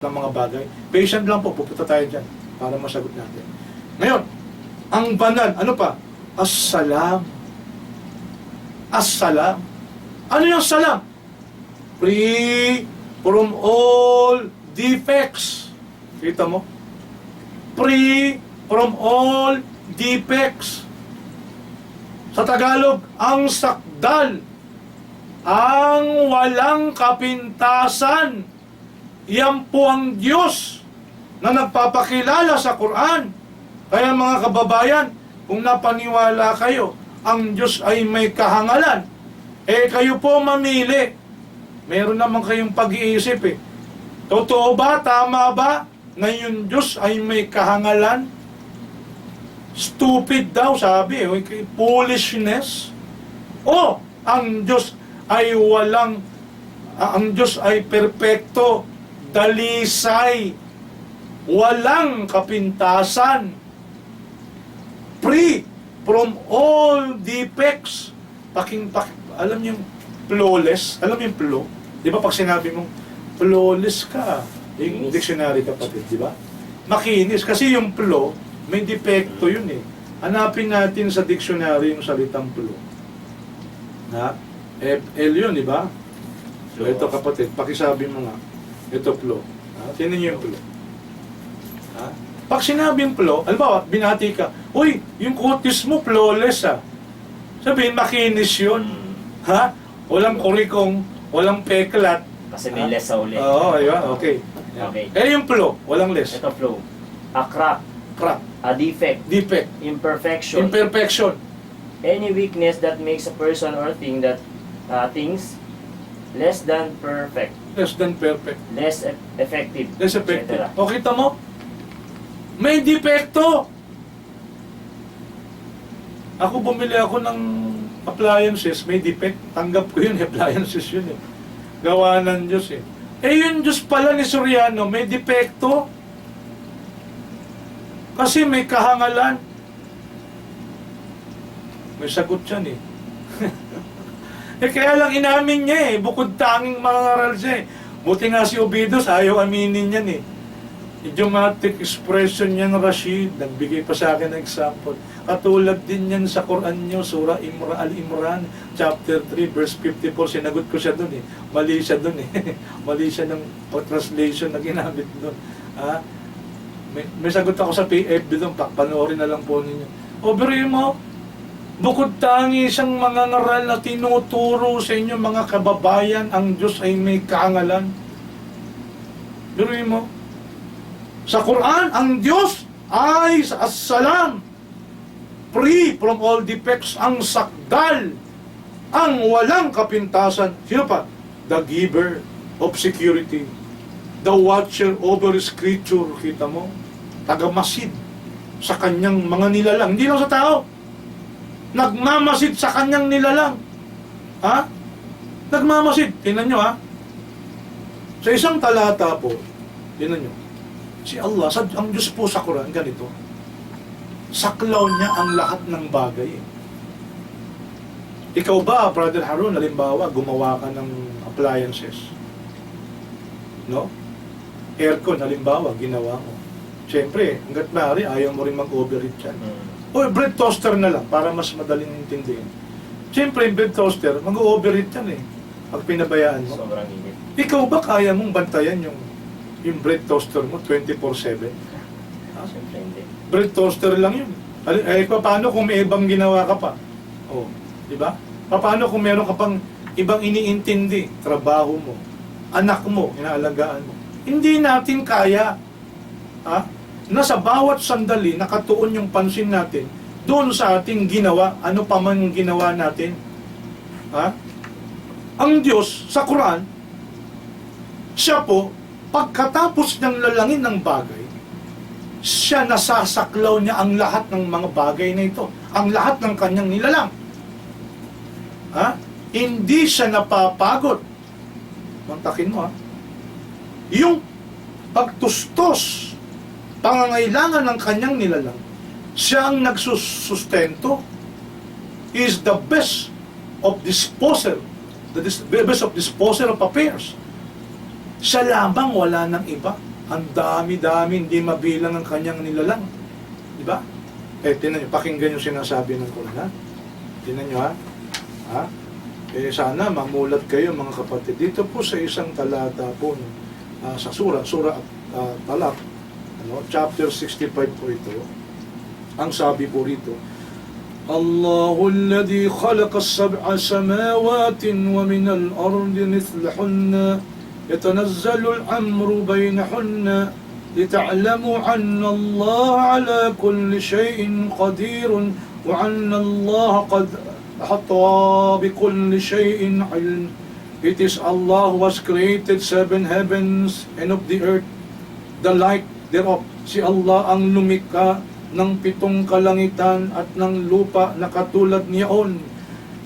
ng mga bagay. Patient lang po, pupunta tayo dyan para masagot natin. Ngayon, ang banal, ano pa? As-salam. As-salam. Ano yung salam? Free from all defects. Kita mo? Free from all defects. Sa Tagalog, ang sakdal, ang walang kapintasan. Yan po ang Diyos na nagpapakilala sa Quran. Kaya mga kababayan, kung napaniwala kayo, ang Diyos ay may kahangalan, kayo po mamili. Meron naman kayong pag-iisip Totoo ba, tama ba, na yung Diyos ay may kahangalan? Stupid daw, sabi. Foolishness. O, ang Diyos ay ang Diyos ay perpekto, dalisay, walang kapintasan, free from all defects. Alam niyo yung flawless? Alam niyo yung flow? Di ba pag sinabi mong flawless ka, yung dictionary kapatid, di ba? Makinis. Kasi yung flow, may depekto yun Hanapin natin sa dictionary yung salitang flow. F-L yun, di ba? So, ito kapatid, pakisabi mo nga. Ito flow. Tingnan niyo yung flow. Pag sinabing flow, alam binati ka, uy, yung kutis mo flawless Sabihin, makinis yun. Walang kurikong, walang peklat. Kasi may less sa uli. Oo, ayun, okay. Okay. Yung flow, walang less. Ito flow. A crack. Crack. A defect. Defect. Imperfection. Imperfection. Any weakness that makes a person or thing that things less than perfect. Less than perfect. Less effective. Less effective. etc. O, kita mo? May depekto. Ako bumili ako ng appliances, may defect. Tanggap ko yun, appliances yun Gawa ng Diyos yung Diyos pala ni Soriano, may depekto. Kasi may kahangalan. May sagot yan kaya lang inamin niya bukod tanging mga aral siya Buti nga si Obidos, ayaw aminin yan Idiomatic expression yan, Rashid. Nagbigay pa sa akin ng example. Katulad din yan sa Quran nyo, Surah Al-Imran, chapter 3, verse 54. Sinagot ko siya dun Mali siya dun Mali siya ng translation na ginamit dun. May sagot ako sa PFB dun, panoorin na lang po ninyo. Biruin mo, bukod tangi isang mga ngaral na tinuturo sa inyo mga kababayan, ang Diyos ay may kaangalan. Biruin mo, sa Quran, ang Diyos ay as-salam, free from all defects, ang sakdal, ang walang kapintasan. Sino pa? The giver of security, the watcher over his creature. Kita mo? Tagamasid sa kanyang mga nilalang. Hindi lang sa tao. Nagmamasid sa kanyang nilalang. Nagmamasid. Tingnan nyo Sa isang talata po, tingnan nyo. Si Allah, ang Diyos po sa Quran, ganito. Saklaw niya ang lahat ng bagay Ikaw ba, Brother Harun, halimbawa, gumawa ka ng appliances? No? Aircon, halimbawa, ginawa mo. Siyempre, hanggat maaari, ayaw mo rin mag-overheat yan. O bread toaster na lang, para mas madaling intindihin. Siyempre, yung bread toaster, mag-overheat yan pag pinabayaan mo. Sobrang init. Ikaw ba kaya mong bantayan yung bread toaster mo 24/7? Siyempre hindi. Bread toaster lang yun. Paano kung may ibang ginawa ka pa? Di ba? Paano kung meron ka pang ibang iniintindi, trabaho mo, anak mo, inaalagaan mo? Hindi natin kaya. Nasa bawat sandali, nakatuon yung pansin natin doon sa ating ginawa, ano pa man yung ginawa natin. Ang Diyos, sa Quran, siya po, pagkatapos niyang lalangin ng bagay, siya nasasaklaw niya ang lahat ng mga bagay na ito. Ang lahat ng kanyang nilalang. Hindi siya napapagod. Mantakin mo Yung pagtustos, pangangailangan ng kanyang nilalang, siya ang nagsusustento. He is the best of disposer. The best of disposer of affairs. Siya lamang, wala ng iba. Ang dami-dami, hindi mabilang ang kanyang nilalang. Di ba? Tinan nyo, pakinggan yung sinasabi ng Quran, ha? Tinan nyo, ha? Ha? Sana mamulat kayo, mga kapatid. Dito po sa isang talata po, sa Surah Talaq, chapter 65 po ito, ang sabi po rito, Allahu alladhi khalaqa as-sab'a samawati wa min al-ardi mithlahunna yatanazzalu al-amru baynahunna lita'lamu anna Allah ala kulli shay'in qadirun wa anna Allah qad ahata bi kulli shay'in ilm. It is Allah who has created 7 heavens and of the earth, the light thereof. Si Allah ang lumikha ng 7 kalangitan at ng lupa na katulad niyaon.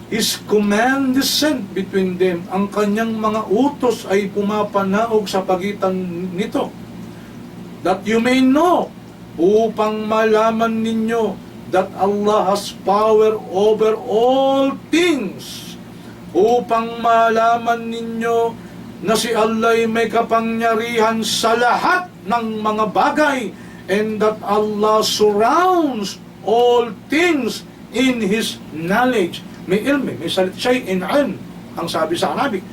His command is sent between them. Ang kanyang mga utos ay pumapanaog sa pagitan nito. That you may know, upang malaman ninyo that Allah has power over all things. Upang malaman ninyo na si Allah ay may kapangyarihan sa lahat ng mga bagay, and that Allah surrounds all things in His knowledge. May ilmi, may salit siya'y in'an, ang sabi sa Arabic.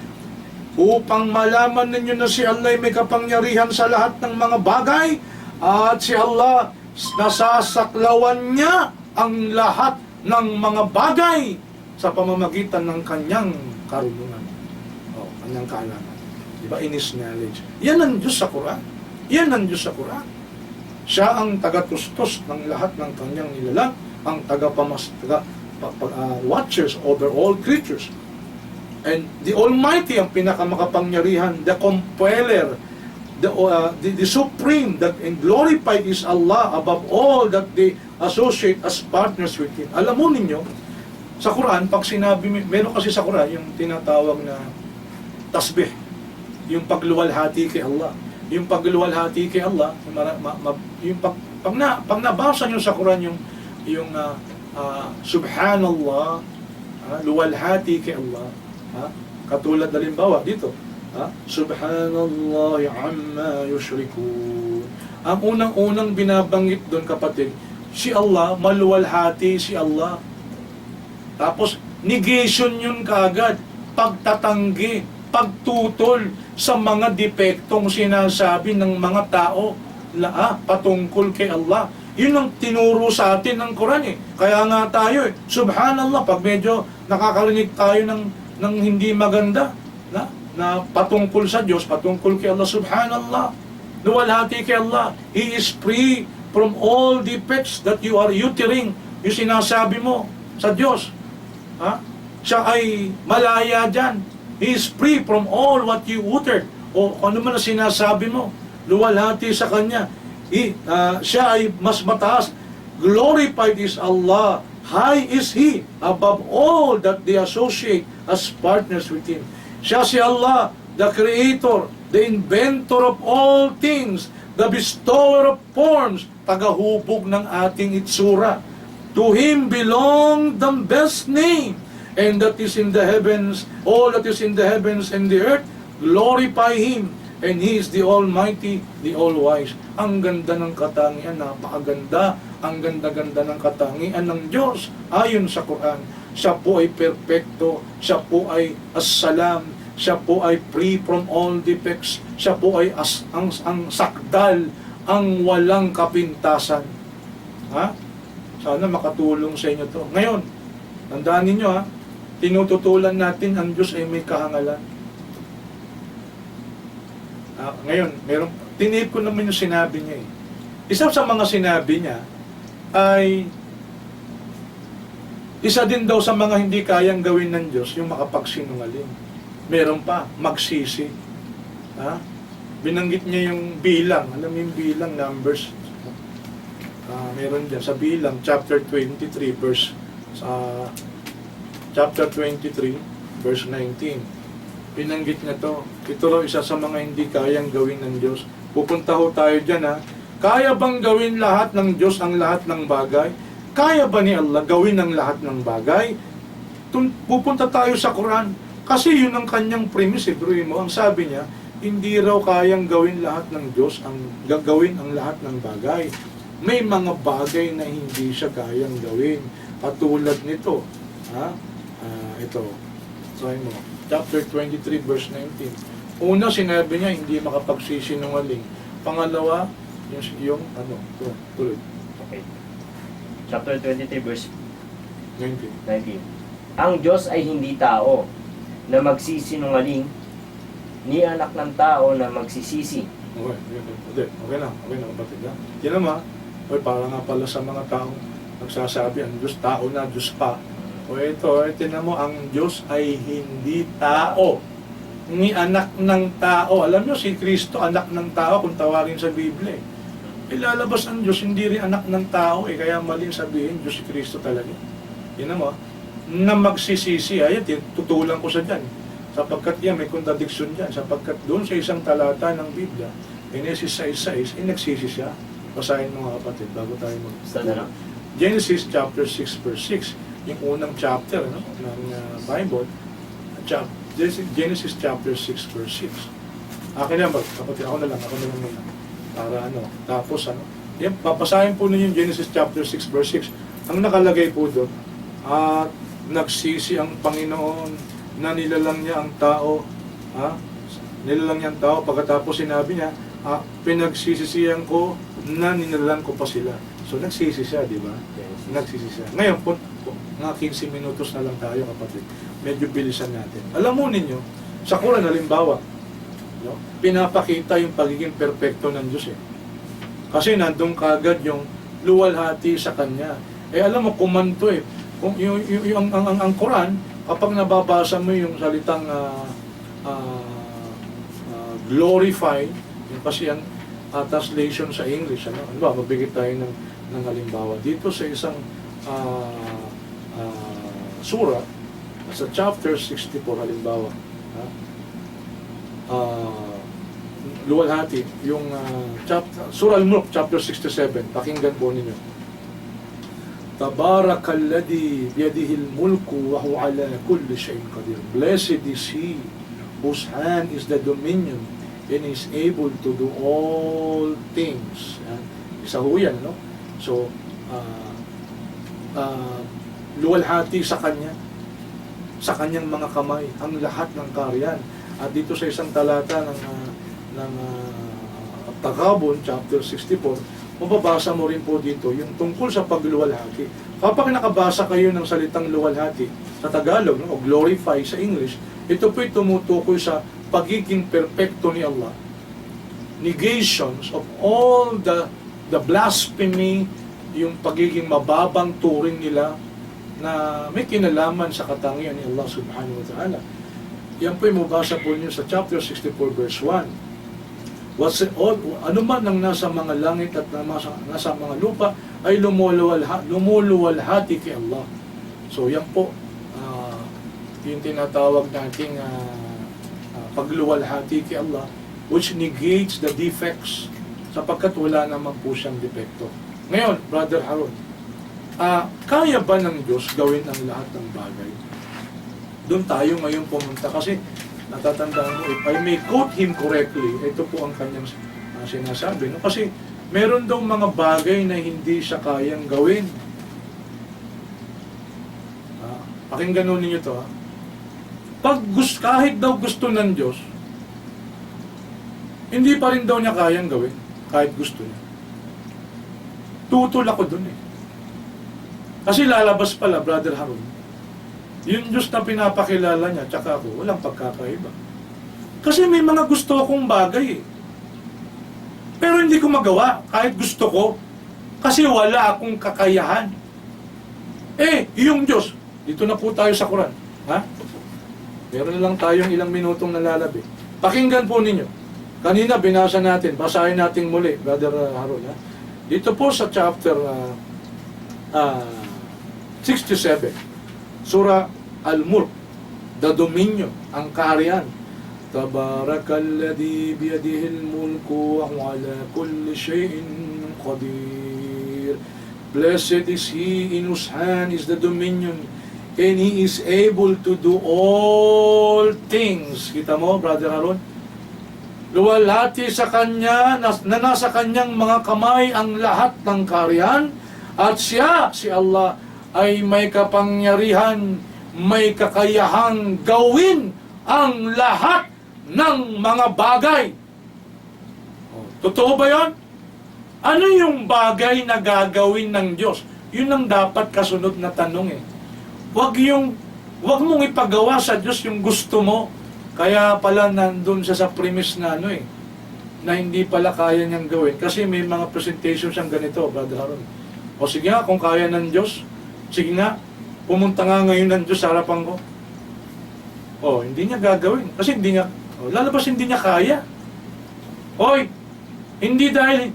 Upang malaman ninyo na si Allah ay may kapangyarihan sa lahat ng mga bagay, at si Allah, nasasaklawan niya ang lahat ng mga bagay sa pamamagitan ng kanyang karunungan. O, kanyang kaalaman. Diba? In His knowledge. Yan ang Diyos sa Quran. Yan ang Diyos sa Quran. Siya ang taga-tustos ng lahat ng kanyang nilalang, ang watchers over all creatures. And the Almighty, ang pinakamakapangyarihan, the compeller, the supreme, that and glorified is Allah above all that they associate as partners with Him. Alam mo ninyo, sa Quran, pag sinabi, meron kasi sa Quran yung tinatawag na tasbih, yung pagluwalhati kay Allah. Yung pagluwalhati kay Allah, yung pag nabasa nyo sa Quran yung subhanallah, luwalhati kay Allah, katulad halimbawa dito, subhanallah amma yushrikun. Ang unang-unang binabanggit doon, kapatid, si Allah, maluwalhati si Allah. Tapos negation yun kaagad, pagtatanggi, pagtutol sa mga depektong sinasabi ng mga tao patungkol kay Allah. Yun ang tinuro sa atin ng Quran eh. Kaya nga tayo subhanallah, pag medyo nakakarinig tayo ng hindi maganda na patungkol sa Diyos, patungkol kay Allah, subhanallah, luwalhati kay Allah. He is free from all defects that you are uttering. Yung sinasabi mo sa Diyos, siya ay malaya dyan. He is free from all what you uttered. O ano man ang sinasabi mo, luwalhati sa Kanya. Siya ay mas mataas. Glorified is Allah. High is He above all that they associate as partners with Him. Siya si Allah, the Creator, the Inventor of all things, the Bestower of forms, tagahubog ng ating itsura. To Him belong the best name, and that is in the heavens, all that is in the heavens and the earth, glorify Him, and He is the Almighty, the All-Wise. Ang ganda ng katangian, napakaganda, ang ganda-ganda ng katangian ng Diyos, ayon sa Quran. Siya po ay perfecto, siya po ay as-salam, siya po ay free from all defects, siya po ay ang sakdal, ang walang kapintasan. Sana makatulong sa inyo to. Ngayon, tandaan ninyo tinututulan natin ang Diyos ay may kahangalan. Ngayon, tinip ko naman yung sinabi niya eh. Isa sa mga sinabi niya ay isa din daw sa mga hindi kayang gawin ng Diyos yung makapagsinungaling. Meron pa, magsisi. Binanggit niya yung bilang. Alam mo yung bilang, numbers. Meron dyan sa bilang, chapter 23, chapter 23, verse 19. Binanggit niya to. Ito raw isa sa mga hindi kayang gawin ng Diyos. Pupunta ho tayo dyan Kaya bang gawin lahat ng Diyos ang lahat ng bagay? Kaya ba ni Allah gawin ang lahat ng bagay? Pupunta tayo sa Quran. Kasi yun ang kanyang premise, bro mo. Ang sabi niya, hindi raw kayang gawin lahat ng Diyos, gagawin ang lahat ng bagay. May mga bagay na hindi siya kayang gawin. Katulad nito, ito, try mo, chapter 23, verse 19. Una, sinabi niya, hindi makapagsisinungaling. Pangalawa, tuloy. Okay. Chapter 23, verse 19. 19. Ang Diyos ay hindi tao na magsisinungaling, ni anak ng tao na magsisisi. Okay lang, kapatid. Yan naman, para nga pala sa mga taong nagsasabi, ang Diyos tao na, Diyos pa. Tinan mo, ang Diyos ay hindi tao, ni anak ng tao. Alam nyo, si Kristo, anak ng tao, kung tawagin sa Biblia. Ilalabas ang Diyos, hindi rin anak ng tao, kaya maling sabihin, Diyos si Kristo talaga. Yan mo, na magsisisi, ayan, tutulan ko sa dyan. Sapagkat yan, may contradiction dyan. Sapagkat doon sa isang talata ng Biblia, Genesis 6:6, nagsisi siya. Basahin mo mga kapatid, bago tayo Sana. Genesis chapter 6, verse 6, yung unang chapter ng Bible, Genesis chapter 6, verse 6. Akin na, kapatid, ako na lang muna. Para tapos yan, papasahin po ninyo yung Genesis chapter 6, verse 6. Ang nakalagay po doon, at nagsisi ang Panginoon na nilalang niya ang tao, nilalang niya ang tao, pagkatapos sinabi niya, pinagsisisihan ko na nilalang ko pa sila. So nagsisi siya, di ba? Nagsisi siya. Ngayon, mga 15 minutos na lang tayo, kapatid. Medyo bilisan natin. Alam mo ninyo, sa Quran, halimbawa, pinapakita yung pagiging perpekto ng Diyos. Kasi nandun kagad yung luwalhati sa Kanya. Alam mo, kumanto Kung ang Quran, kapag nababasa mo yung salitang glorify, yung kasi ang translation sa English, mabigit tayo ng halimbawa. Dito sa isang surah, sa chapter 64 halimbawa, luwalhati, yung Surah Al-Mulk, chapter 67, pakinggan po ninyo. Tabarakalladhi biyadihil mulku wa huwa ala kulli shay'in qadir. Blessed is He whose hand is the dominion and is able to do all things. Isa ho yan, no? So, luwalhati sa Kanya, sa Kanyang mga kamay, ang lahat ng karyan. At dito sa isang talata ng Tagabon, chapter 64, mababasa mo rin po dito yung tungkol sa pagluwalhati. Kapag nakabasa kayo ng salitang luwalhati sa Tagalog, o glorify sa English, ito po'y tumutukoy sa pagiging perpekto ni Allah. Negations of all the blasphemy, yung pagiging mababang turing nila na may kinalaman sa katangian ni Allah subhanahu wa ta'ala. Yan po'y mabasa po niyo sa chapter 64 verse 1. Ano man ang nasa mga langit at nasa mga lupa ay lumuluwalhati kay Allah. So yan po, yung tinatawag nating pagluwalhati kay Allah, which negates the defects, sapagkat wala naman po siyang depekto. Ngayon, Brother Haron, kaya ba ng Diyos gawin ang lahat ng bagay? Doon tayo ngayon pumunta kasi natatandaan mo, if I may quote him correctly, ito po ang kanyang sinasabi. No? Kasi meron daw mga bagay na hindi siya kayang gawin. Pakinggan ninyo ito. Kahit daw gusto ng Diyos, hindi pa rin daw niya kayang gawin, kahit gusto niya. Tutol ako dun Kasi lalabas pala, Brother Haron, yung Diyos na pinapakilala niya, tsaka ako, walang pagkakaiba. Kasi may mga gusto akong bagay Pero hindi ko magawa, kahit gusto ko. Kasi wala akong kakayahan. Yung Diyos, dito na po tayo sa Quran. Meron na lang tayong ilang minutong nalalabi. Pakinggan po ninyo. Kanina binasa natin, basahin natin muli, Brother Haron. Dito po sa chapter 67. Surah Al-Mulk, the dominion, ang kaharian. Tabarakalladhi biyadihil mulku wa huwa ala kulli shay'in qadir. Blessed is He in whose hand is the dominion, and He is able to do all things. Kita mo, Brother Haron? luwalhati sa Kanya na nasa Kanyang mga kamay ang lahat ng kaharian, at Siya, si Allah, ay may kapangyarihan, may kakayahang gawin ang lahat ng mga bagay. Totoo ba yun? Ano yung bagay na gagawin ng Diyos? Yun ang dapat kasunod na tanong eh. Huwag mong ipagawa sa Diyos yung gusto mo. Kaya pala nandun siya sa premise na na hindi pala kaya niyang gawin. Kasi may mga presentation siyang ganito, Brother Haron. O sige nga, kung kaya ng Diyos, sige nga, pumunta nga ngayon ng Diyos sa harapan ko. O, hindi niya gagawin. Kasi lalabas hindi niya kaya. Hoy, hindi dahil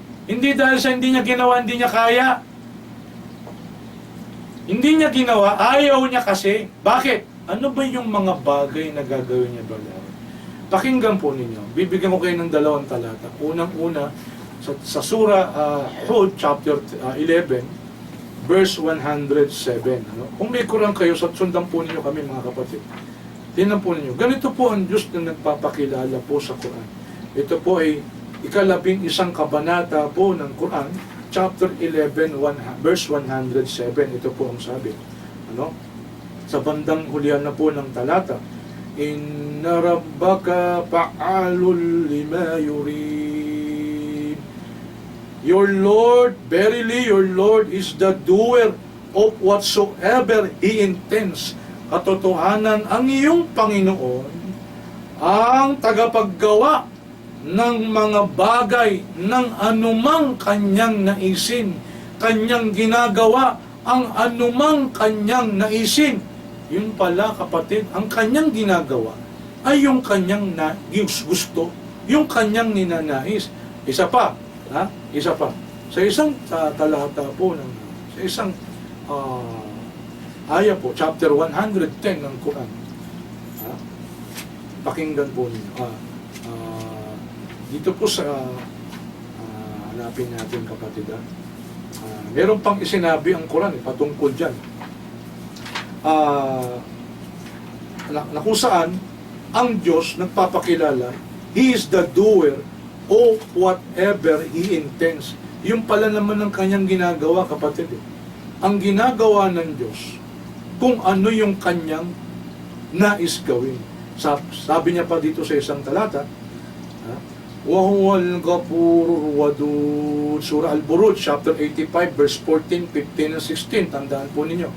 sa hindi niya ginawa, hindi niya kaya. Hindi niya ginawa, ayaw niya kasi. Bakit? Ano ba yung mga bagay na gagawin niya, Brother? Pakinggan po ninyo. Bibigyan ko kayo ng 2 talata. Unang-una, sa Surah Hud, chapter 11, verse 107. Kung may Quran kayo, sundan po ninyo kami, mga kapatid. Tingnan po ninyo. Ganito po ang Diyos na nagpapakilala po sa Quran. Ito po ay 11 kabanata po ng Quran, chapter 11, verse 107. Ito po ang sabi. Sa bandang hulihan na po ng talata, Inna rabbaka fa'alul lima yurid. Your Lord, verily your Lord is the doer of whatsoever He intends. Katotohanan, ang iyong Panginoon ang tagapaggawa ng mga bagay ng anumang kanyang naisin. Kanyang ginagawa ang anumang kanyang naisin. Yun pala, kapatid, ang kanyang ginagawa ay yung kanyang gusto, yung kanyang ninanais. Isa pa. Sa isang talata po, sa isang aya po, chapter 110 ng Quran. Pakinggan po ninyo. Dito po sa hanapin natin, kapatid. Meron pang isinabi ang Quran patungkol dyan. Na kung saan ang Diyos nagpapakilala, He is the doer of whatever He intends. Yung pala naman ang kanyang ginagawa, kapatid. Ang ginagawa ng Diyos, kung ano yung kanyang nais gawin. Sabi niya pa dito sa isang talata, Wahuwal Ghafurur Wadud. Surah Al-Buruj, chapter 85, verse 14, 15, and 16. Tandaan po ninyo.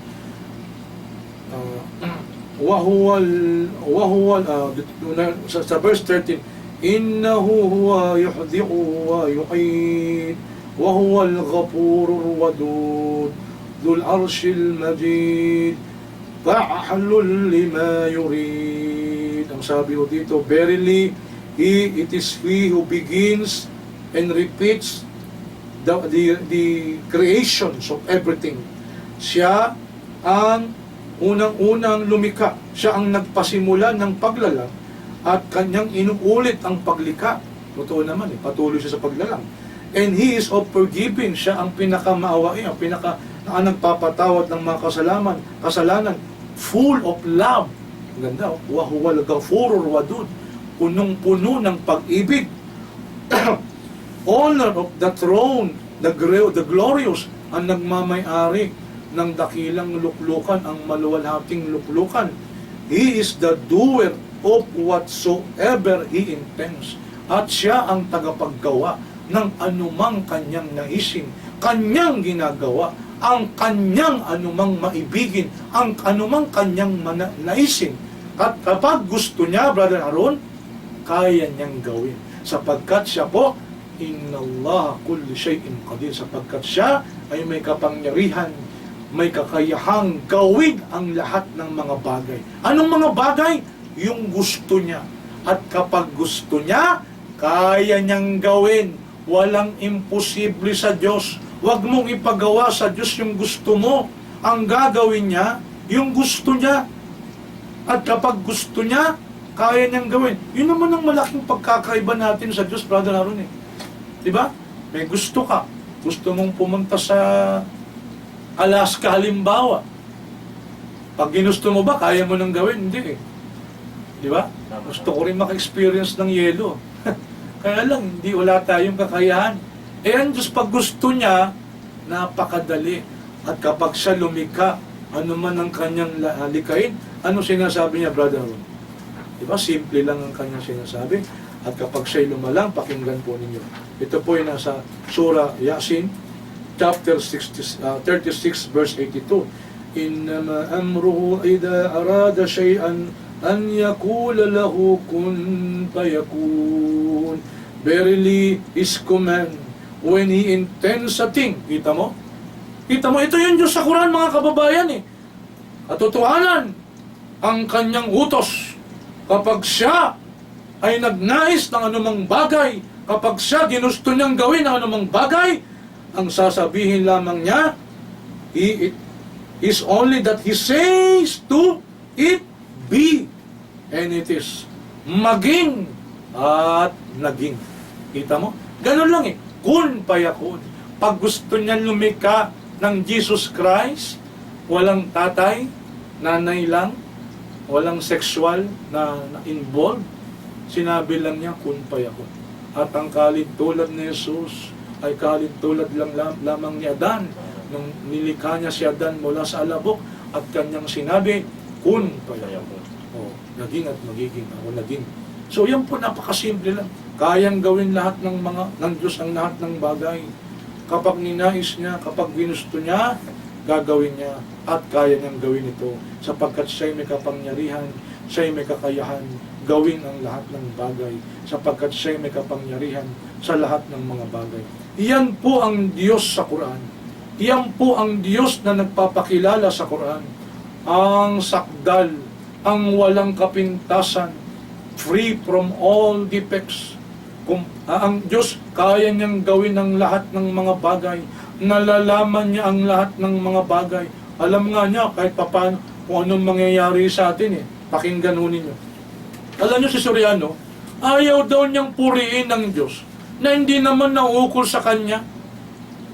Sa verse 13, Innahu huwa yuhdi'u wa yu'id, wa huwa al-ghafurur wadud, dhul arshil majid, fa'alul lima yurid. Ang sabi ko dito, verily, it is He who begins and repeats the creations of everything. Siya ang unang-unang lumika. Siya ang nagpasimula ng paglalang at kanyang inuulit ang paglikha. Totoo naman, patuloy siya sa paglalang. And He is of forgiving. Siya ang pinakamaawain, ang nagpapatawad ng mga kasalanan. Full of love. Ang ganda, wa huwal ghafurur wadud. Punong-puno ng pag-ibig. Honor of the throne, the glorious, ang nagmamay-ari ng dakilang luklukan, ang maluwalhating luklukan. He is the doer of whatsoever He intends. At Siya ang tagapaggawa ng anumang kanyang naisin. Kanyang ginagawa ang kanyang anumang maibigin, ang anumang kanyang naisin. At kapag gusto niya, Brother Haron, kaya niyang gawin. Sapagkat Siya po, Inna Allah kulli shay'in qadir. Sapagkat Siya ay may kapangyarihan, may kakayahang gawin ang lahat ng mga bagay. Anong mga bagay? Yung gusto niya. At kapag gusto niya, kaya niyang gawin. Walang imposible sa Diyos. Huwag mong ipagawa sa Diyos yung gusto mo. Ang gagawin niya, yung gusto niya. At kapag gusto niya, kaya niyang gawin. Yun naman ang malaking pagkakaiba natin sa Diyos, Brother Haron. Diba? May gusto ka. Gusto mong pumunta sa Alaska, halimbawa. Pag ginusto mo ba, kaya mo nang gawin? Hindi eh. Di ba? Gusto ko rin maka-experience ng yelo. Kaya lang, hindi wala tayong kakayahan. Eh, ang Diyos, pag gusto niya, napakadali. At kapag siya lumikha, ano man ang kanyang likain, ano sinasabi niya, Brother Ron? Diba? Simple lang ang kanyang sinasabi. At kapag siya'y lumalang, pakinggan po ninyo. Ito po ay nasa Surah Yasin, chapter 36, verse 82. Innama amruhu idha arada shay'an an yakula lahu kun fayakun. Verily, His command, when He intends a thing, kita mo? Kita mo, ito yung Diyos sa Quran, mga kababayan eh. Katotohanan, ang kanyang utos, kapag siya ay nagnais ng anumang bagay, kapag siya ginusto niyang gawin ang anumang bagay, ang sasabihin lamang niya, it is only that He says to it be, and it is maging at naging. Kita mo? Ganun lang eh. Kun payakun. Pag gusto niya lumika ng Jesus Christ, walang tatay, nanay lang, walang sexual na involved, sinabi lang niya, kun payakun. At ang tulad ni Jesus ay tulad lamang ni Adan. Nung nilikha niya si Adan mula sa alabok at kanyang sinabi, kun payakun. Oh, naging at magiging, ako naging. So yan po, napakasimple lang. Kayang gawin lahat ng Diyos ang lahat ng bagay. Kapag ninais niya, kapag ginusto niya, gagawin niya at kaya niyang gawin ito sapagkat siya'y may kapangyarihan, siya'y may kakayahan gawin ang lahat ng bagay sapagkat siya'y may kapangyarihan sa lahat ng mga bagay. Iyan po ang Diyos sa Quran. Iyan po ang Diyos na nagpapakilala sa Quran. Ang sakdal, ang walang kapintasan, free from all defects. Kung ang Diyos, kaya niyang gawin ang lahat ng mga bagay. Nalalaman niya ang lahat ng mga bagay. Alam nga niya kahit papaano kung anong mangyayari sa atin eh. Pakinggan ho ninyo. Alam niyo si Soriano, ayaw daw niyang puriin ng Diyos na hindi naman nauukol sa kanya.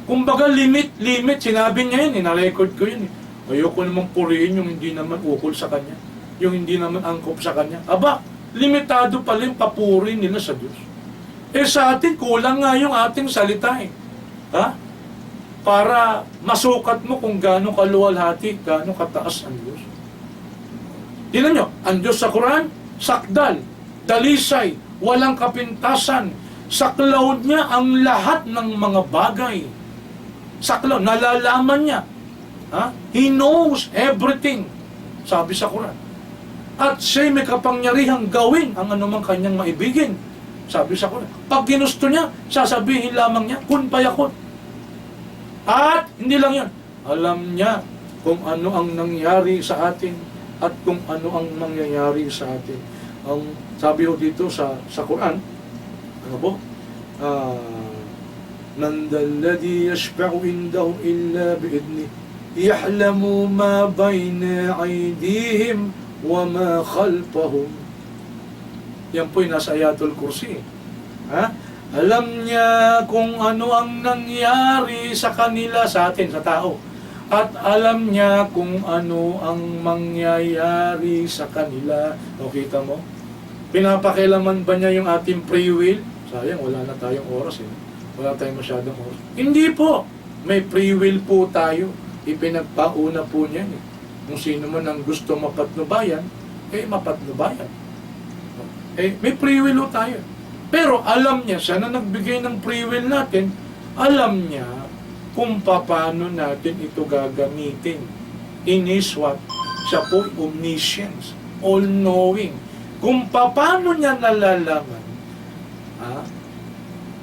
Kumbaga limit, sinabi niya yun, na-record ko yun eh. Ayoko namang puriin yung hindi naman ukol sa kanya. Yung hindi naman angkop sa kanya. Aba, limitado pala yung papuri nila sa Diyos. Eh sa atin, kulang nga yung ating salita eh. Ha? Para masukat mo kung gaano kaluwalhati, gaano kataas ang Diyos. Tingnan nyo, ang Diyos sa Quran, sakdal, dalisay, walang kapintasan, saklaw niya ang lahat ng mga bagay. Saklaw, nalalaman niya. Ha? He knows everything, sabi sa Quran. At siya'y may kapangyarihang gawin ang anumang kanyang maibigin, sabi sa Quran. Pag ginusto niya, sasabihin lamang niya, kun payakun. At hindi lang yan, alam niya kung ano ang nangyari sa atin at kung ano ang mangyayari sa atin. Ang sabi ho dito sa Quran, ano po? Man dalladhi yashfa'u indahu illa bi'idni ya'lamu ma bayna aydihim wa ma khalfahum. Yan po yung nasa Ayatul Kursi. Ha? Alam niya kung ano ang nangyari sa kanila, sa atin, sa tao. At alam niya kung ano ang mangyayari sa kanila. O kita mo? Pinapakilaman ba niya yung ating free will? Sayang, wala na tayong oras eh. Wala tayong masyadong oras. Hindi po. May free will po tayo. Ipinagpauna po niyan eh. Kung sino man ang gusto mapatnubayan, eh mapatnubayan. Eh, may free will po tayo. Pero alam niya, siya na nagbigay ng free will natin, alam niya kung paano natin ito gagamitin. In His what? Siya po omniscience, all-knowing. Kung paano niya nalalaman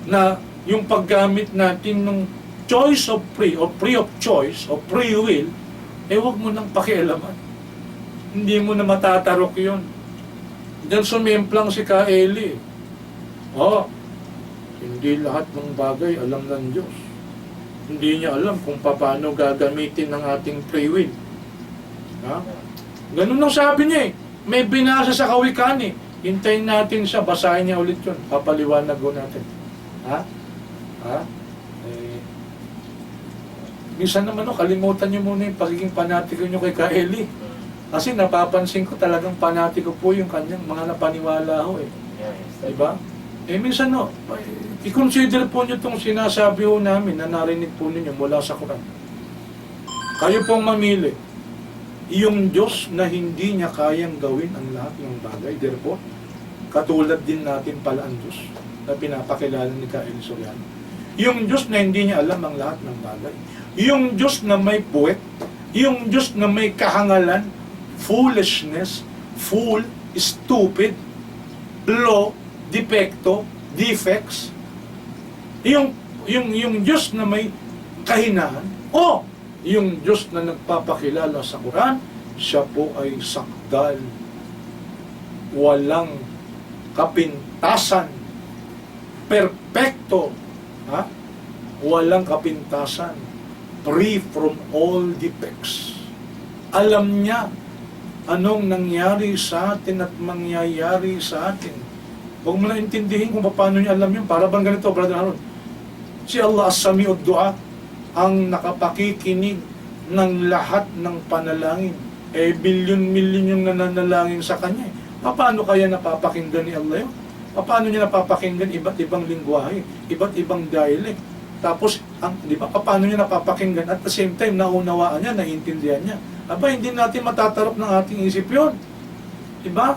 na yung paggamit natin ng choice of free, o free of choice, o free will, eh huwag mo nang pakialaman. Hindi mo na matatarok yun. Diyan sumimplang si Kaeli. Hindi lahat ng bagay alam ng Diyos. Hindi niya alam kung paano gagamitin ng ating free will. Ha? Ganun lang sabi niya eh. May binasa sa Kawikaan eh. Hintayin natin siya, basahin niya ulit yun. Papaliwanag ko natin. Ha? Minsan naman kalimutan niyo muna yung pagiging panatiko niyo kay Kaeli. Kasi napapansin ko talagang panatiko po yung kanyang mga napaniwala ho eh. Yes. Diba? Minsan no, i-consider po nyo itong sinasabi ho namin na narinig po ninyo mula sa Quran. Kayo pong mamili. Yung Diyos na hindi niya kayang gawin ang lahat ng bagay. Therefore, katulad din natin pala ang Diyos na pinapakilala ni Kael Soriano. Yung Diyos na hindi niya alam ang lahat ng bagay. Yung Diyos na may puwet. Yung Diyos na may kahangalan, foolishness, fool, stupid, law, depekto, defects. Yung Diyos na may kahinaan, o yung Diyos na nagpapakilala sa Quran, siya po ay sakdal, walang kapintasan, perpekto, ha? Walang kapintasan, free from all defects. Alam niya anong nangyari sa atin at mangyayari sa atin. Huwag mo na intindihin kung paano niya alam yun. Para bang ganito, Brother Harold? Si Allah as-Sami'ud Du'a, ang nakapakikinig ng lahat ng panalangin. Bilyon-milyon yung nananalangin sa Kanya. Paano kaya napapakinggan ni Allah yun? Paano niya napapakinggan iba't ibang lingwahe, iba't ibang dialect? Tapos, di ba, paano niya napapakinggan? At the same time, naunawaan niya, naiintindihan niya. Hindi natin matatarap ng ating isip yun. Diba?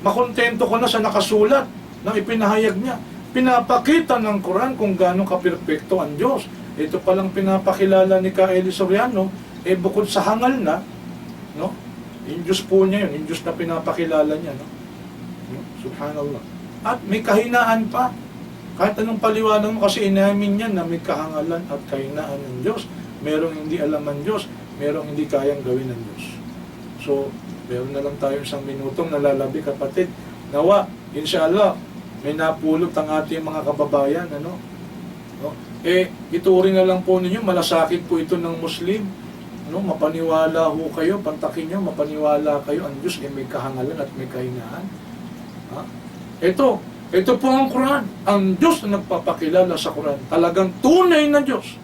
Makontento ko na sa nakasulat ng ipinahayag niya. Pinapakita ng Quran kung gaano ka-perfecto ang Diyos. Ito palang pinapakilala ni Kael Soriano, bukod sa hangal na, no? Yung Diyos po niya yun, yung Diyos na pinapakilala niya, no? Subhanallah. At may kahinaan pa. Kahit anong paliwanag mo, kasi inamin niya na may kahangalan at kahinaan ng Diyos. Merong hindi alam ng Diyos, merong hindi kayang gawin ng Diyos. So, meron na lang tayo isang minutong nalalabi, kapatid. Nawa, inshallah, may napulot ang ating mga kababayan, ano? No? Ituring na lang po ninyo, malasakit po ito ng Muslim. No? Mapaniwala ho kayo, pantakin nyo, mapaniwala kayo, ang Diyos ay may kahangalan at may kahinaan. Ha? Ito po ang Quran. Ang Diyos na nagpapakilala sa Quran. Talagang tunay na Diyos.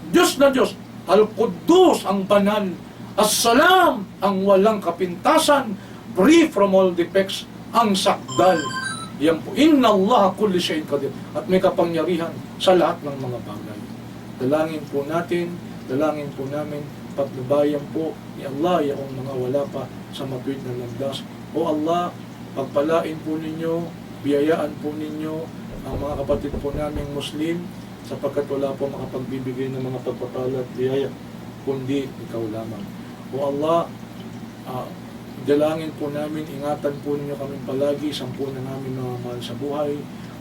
Diyos na Diyos. Al-Quddus, ang banal. As-Salam, ang walang kapintasan. Free from all defects, ang sakdal. Yan po. Inna Allah kulli shay'in qadir. At may kapangyarihan sa lahat ng mga bagay. Dalangin po natin, dalangin po namin, patnubayan po ni Allah yung mga wala pa sa matuwid na landas. O Allah, pagpalain po ninyo, biyayaan po ninyo ang mga kapatid po naming Muslim, sapagkat wala po makapagbibigay ng mga pagpapala at biyaya, kundi ikaw lamang. O Allah, dalangin po namin, ingatan po ninyo kami palagi, sampu na namin mga mahal sa buhay.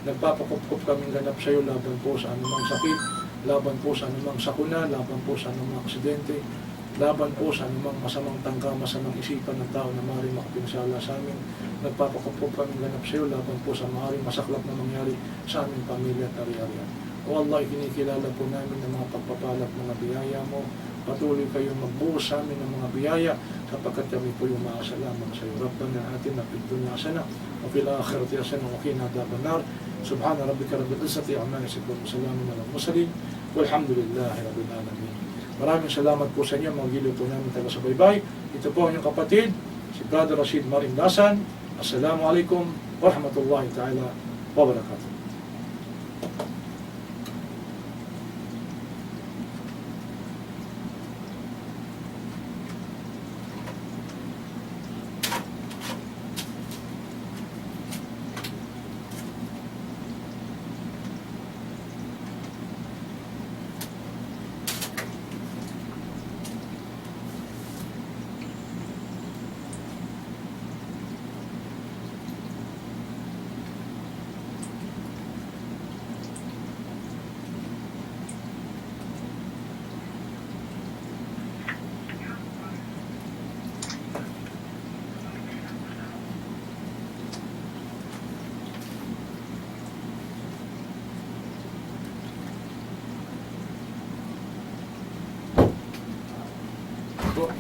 Nagpapakup-kup kaming ganap sa iyo, laban po sa anumang sakit, laban po sa anumang sakuna, laban po sa anumang aksidente, laban po sa anumang masamang tangka, masamang isipan ng tao na maaaring makapinsala sa amin. Nagpapakup-kup kaming ganap sa iyo, laban po sa maaaring masaklap na mangyari sa aming pamilya at ari-arian. O Allah, ikinikilala po namin ng mga pagpapalat, mga biyaya mo. Patuloy kayong magbuhos sa amin ng mga biyaya, sapagkat kami po yung maasa lamang sa iyo. Rabbana atina fid dunya hasanah wa fil akhirati hasanah wa qina adhaban nar. Subhana rabbika rabbil izzati amma yasifun wa salamun alal mursalin walhamdulillahi rabbil alamin. Maraming salamat po sa inyo, mga giliw po namin taga-subaybay. Ito po ang inyong kapatid, si Brother Rashid Marindasan. Assalamualaikum warahmatullahi ta'ala wabarakatuh. Po.